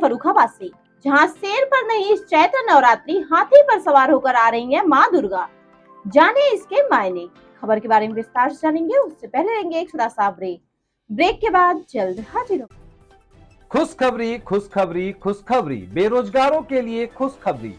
फर्रुखाबाद से, जहां शेर पर नहीं इस चैत्र नवरात्रि हाथी पर सवार होकर आ रही है माँ दुर्गा। जाने इसके मायने। खबर के बारे में विस्तार से जानेंगे, उससे पहले लेंगे एक छोटा सा ब्रेक। ब्रेक के बाद जल्द हाजिर होंगे। खुशखबरी खुशखबरी खुशखबरी, बेरोजगारों के लिए खुशखबरी।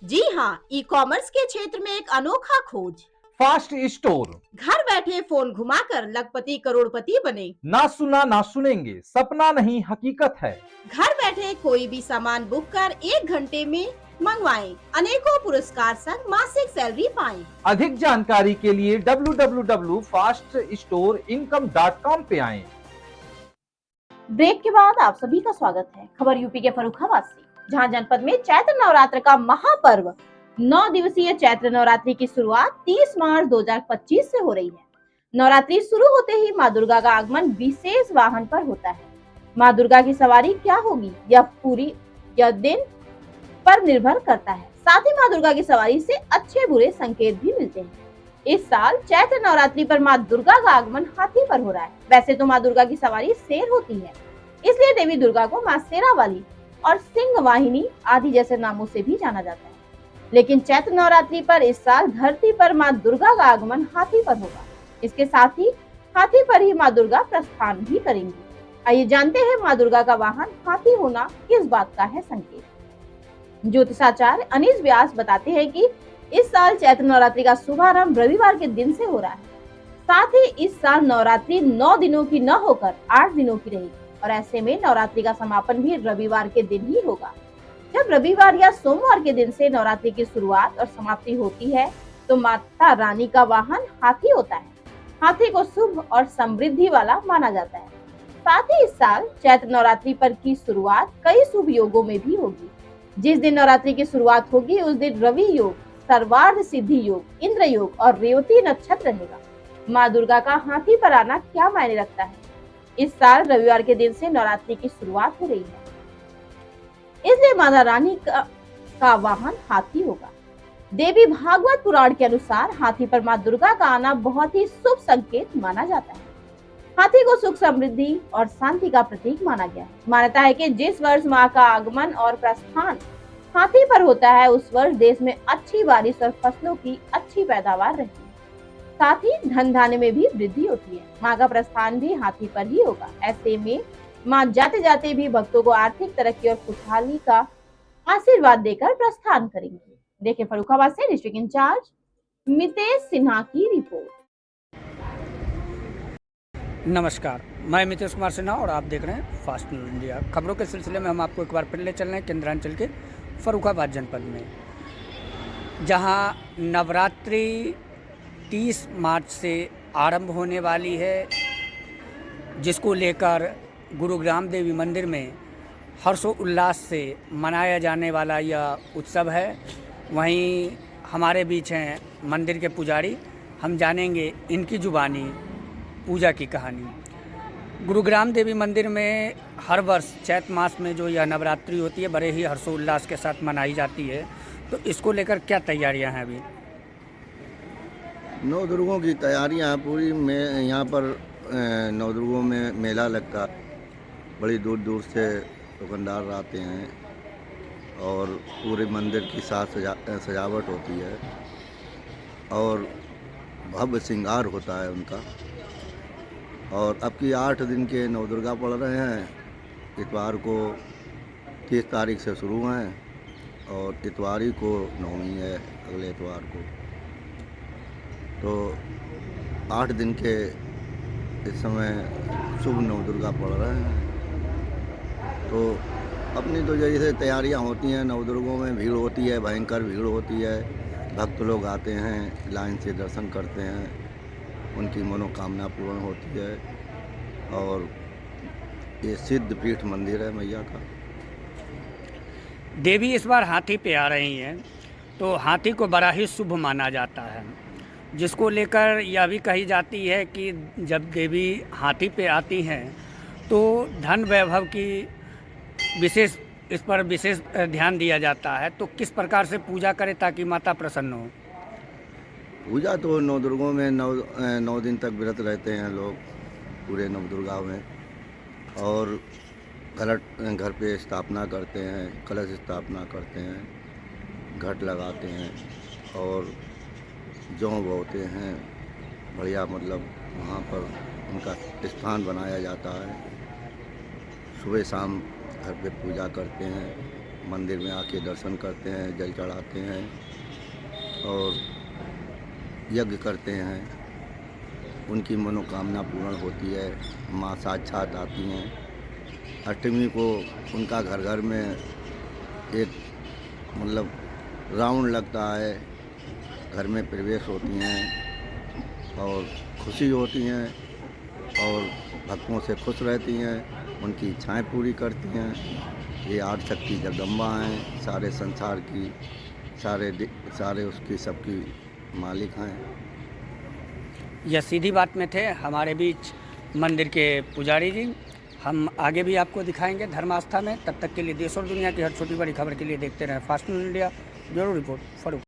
जी हाँ, ई कॉमर्स के क्षेत्र में एक अनोखा खोज। Fast store. घर बैठे फोन घुमाकर लखपति करोड़पति बने। ना सुना ना सुनेंगे, सपना नहीं हकीकत है। घर बैठे कोई भी सामान बुक कर 1 घंटे में मंगवाएं। अनेकों पुरस्कार संग मासिक सैलरी पाएं। अधिक जानकारी के लिए www.faststoreincome.com पे आएं। ब्रेक के बाद आप सभी का स्वागत है। खबर यूपी के फर्रुखाबाद से, जहां जनपद में चैत्र नवरात्र का महापर्व 9 दिवसीय चैत्र नवरात्रि की शुरुआत 30 मार्च 2025 से हो रही है। नवरात्रि शुरू होते ही माँ दुर्गा का आगमन विशेष वाहन पर होता है। माँ दुर्गा की सवारी क्या होगी यह दिन पर निर्भर करता है। साथ ही माँ दुर्गा की सवारी से अच्छे बुरे संकेत भी मिलते हैं। इस साल चैत्र नवरात्रि पर माँ दुर्गा का आगमन हाथी पर हो रहा है। वैसे तो माँ दुर्गा की सवारी शेर होती है, इसलिए देवी दुर्गा को माँ शेरावाली और सिंह वाहिनी आदि जैसे नामों से भी जाना जाता है। लेकिन चैत्र नवरात्रि पर इस साल धरती पर माँ दुर्गा का आगमन हाथी पर होगा। इसके साथ ही हाथी पर ही माँ दुर्गा प्रस्थान भी करेंगी। आइए जानते हैं माँ दुर्गा का वाहन हाथी होना किस बात का है संकेत। ज्योतिषाचार्य अनीश व्यास बताते हैं कि इस साल चैत्र नवरात्रि का शुभारंभ रविवार के दिन से हो रहा है। साथ ही इस साल नवरात्रि 9 दिनों की न होकर 8 दिनों की रहेगी और ऐसे में नवरात्रि का समापन भी रविवार के दिन ही होगा। जब रविवार या सोमवार के दिन से नवरात्रि की शुरुआत और समाप्ति होती है तो माता रानी का वाहन हाथी होता है। हाथी को शुभ और समृद्धि वाला माना जाता है। साथ ही इस साल चैत्र नवरात्रि पर की शुरुआत कई शुभ योगों में भी होगी। जिस दिन नवरात्रि की शुरुआत होगी उस दिन रवि योग, सर्वार्थ सिद्धि योग, इंद्र योग और रेवती नक्षत्र रहेगा। माँ दुर्गा का हाथी पर आना क्या मायने रखता है? इस साल रविवार के दिन से नवरात्रि की शुरुआत हो रही है, इसलिए माता रानी का वाहन हाथी होगा। देवी भागवत पुराण के अनुसार हाथी पर माँ दुर्गा का आना बहुत ही शुभ संकेत माना जाता है। हाथी को सुख, समृद्धि और शांति का प्रतीक माना गया है। मान्यता है कि जिस वर्ष माँ का आगमन और प्रस्थान हाथी पर होता है उस वर्ष देश में अच्छी बारिश और फसलों की अच्छी पैदावार रहती है। साथ ही धन धान्य में भी वृद्धि होती है। माँ का प्रस्थान भी हाथी पर ही होगा। ऐसे में माँ जाते जाते भी भक्तों को आर्थिक तरक्की और खुशहाली का आशीर्वाद देकर प्रस्थान करेंगी। देखिए फर्रुखाबाद से डिस्ट्रिक्ट इंचार्ज मितेश सिन्हा की रिपोर्ट। नमस्कार, मैं मितेश कुमार सिन्हा और आप देख रहे हैं फास्ट न्यूज इंडिया। खबरों के सिलसिले में हम आपको एक बार फिर ले चल रहे हैं केंद्रांचल के फर्रुखाबाद जनपद में, जहां नवरात्रि 30 मार्च से आरंभ होने वाली है, जिसको लेकर गुरुग्राम देवी मंदिर में हर्षोल्लास से मनाया जाने वाला यह उत्सव है। वहीं हमारे बीच हैं मंदिर के पुजारी, हम जानेंगे इनकी जुबानी पूजा की कहानी। गुरुग्राम देवी मंदिर में हर वर्ष चैत्र मास में जो यह नवरात्रि होती है बड़े ही हर्षोल्लास के साथ मनाई जाती है, तो इसको लेकर क्या तैयारियां हैं अभी? नवदुर्गों की तैयारियां पूरी में यहाँ पर नवदुर्गों में मेला लगता, बड़ी दूर दूर से दुकानदार आते हैं और पूरे मंदिर की सजावट होती है और भव्य श्रृंगार होता है उनका। और अब की 8 दिन के नवदुर्गा पड़ रहे हैं। इतवार को 30 तारीख से शुरू हैं और इतवारी को नवमी है, अगले इतवार को। तो 8 दिन के इस समय शुभ नवदुर्गा पड़ रहे हैं। तो अपनी तो जैसे तैयारियां होती हैं, नवदुर्गों में भीड़ होती है, भयंकर भीड़ होती है। भक्त लोग आते हैं, लाइन से दर्शन करते हैं, उनकी मनोकामना पूर्ण होती है। और ये सिद्ध पीठ मंदिर है मैया का। देवी इस बार हाथी पे आ रही हैं, तो हाथी को बड़ा ही शुभ माना जाता है, जिसको लेकर यह भी कही जाती है कि जब देवी हाथी पे आती हैं तो धन वैभव की इस पर विशेष ध्यान दिया जाता है। तो किस प्रकार से पूजा करें ताकि माता प्रसन्न हो? पूजा तो नवदुर्गों में 9 दिन तक व्रत रहते हैं लोग पूरे नवदुर्गा में। और घर पे स्थापना करते हैं, कलश स्थापना करते हैं, घट लगाते हैं और जौ बोते हैं। बढ़िया मतलब वहाँ पर उनका स्थान बनाया जाता है। सुबह शाम घर पे पूजा करते हैं, मंदिर में आके दर्शन करते हैं, जल चढ़ाते हैं और यज्ञ करते हैं। उनकी मनोकामना पूर्ण होती है, माँ साक्षात आती हैं। अष्टमी को उनका घर घर में एक मतलब राउंड लगता है, घर में प्रवेश होती हैं और खुशी होती हैं और भक्तों से खुश रहती हैं, उनकी इच्छाएं पूरी करती हैं। ये 8 शक्ति जगदम्बा हैं, सारे संसार की, सारे उसकी सबकी मालिक हैं। यह सीधी बात में थे हमारे बीच मंदिर के पुजारी जी। हम आगे भी आपको दिखाएंगे धर्म आस्था में। तब तक के लिए देश और दुनिया की हर छोटी बड़ी खबर के लिए देखते रहें fast news India. Bureau report Farrukh.